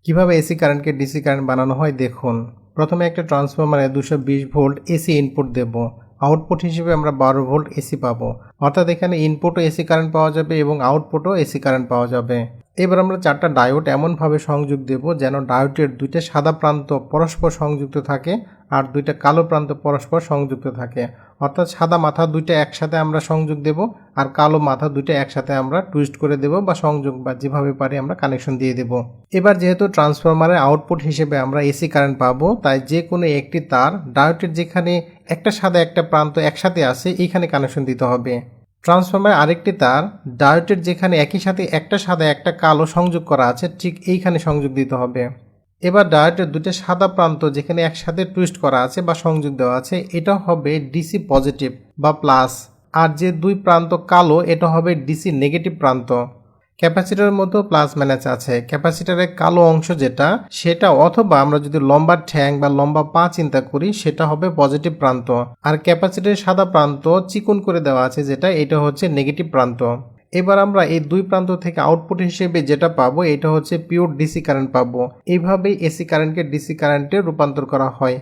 কিভাবে এসি কারেন্টকে DC current বানানো হয় দেখুন। প্রথমে একটা ট্রান্সফরমারে 220 ভোল্ট এসি ইনপুট দেব। আউটপুট হিসেবে আমরা 12 ভোল্ট এসি পাবো। অর্থাৎ এখানে ইনপুটও এসি কারেন্ট পাওয়া যাবে এবং আউটপুটও এসি কারেন্ট পাওয়া যাবে। এবার আমরা 4টা ডায়োড এমনভাবে সংযোগ দেব যেন ডায়োডের 2টা সাদা প্রান্ত পরস্পর সংযুক্ত থাকে আর 2টা কালো প্রান্ত পরস্পর সংযুক্ত থাকে। অর্থাৎ সাদা মাথা 2টা একসাথে আমরা সংযোগ দেব আর কালো মাথা 2টা একসাথে আমরা টুইস্ট করে দেব বা সংযোগ বা যেভাবে পারি আমরা কানেকশন দিয়ে দেব। এবার যেহেতু ট্রান্সফরমারের আউটপুট হিসেবে আমরা এসি কারেন্ট পাবো, তাই যে কোনো একটি তার ডায়োডের যেখানে একটা সাদা একটা প্রান্ত একসাথে আছে এইখানে কানেকশন দিতে হবে। ট্রান্সফরমারের আরেকটি তার ডায়োডের যেখানে একই সাথে একটা সাদা একটা কালো সংযোগ করা আছে ঠিক এইখানে সংযোগ দিতে হবে। এবার ডায়োডের 2টা সাদা প্রান্ত যেখানে একসাথে টুইস্ট করা আছে বা সংযোগ দেওয়া আছে এটা হবে ডিসি পজিটিভ বা প্লাস, আর যে 2 প্রান্ত কালো এটা হবে ডিসি নেগেটিভ প্রান্ত। ক্যাপাসিটরের মধ্যেও প্লাস মাইনাস আছে। ক্যাপাসিটরের কালো অংশ যেটা সেটা, অথবা আমরা যদি লম্বা ঠ্যাং বা লম্বা পা চিন্তা করি, সেটা হবে পজিটিভ প্রান্ত। আর ক্যাপাসিটরের সাদা প্রান্ত চিকন করে দেওয়া আছে যেটা, এটা হচ্ছে নেগেটিভ প্রান্ত। এবার আমরা এই 2 প্রান্ত থেকে আউটপুট হিসেবে যেটা পাবো এটা হচ্ছে পিওর ডিসি কারেন্ট পাবো। এইভাবেই এসি কারেন্টকে ডিসি কারেন্টে রূপান্তর করা হয়।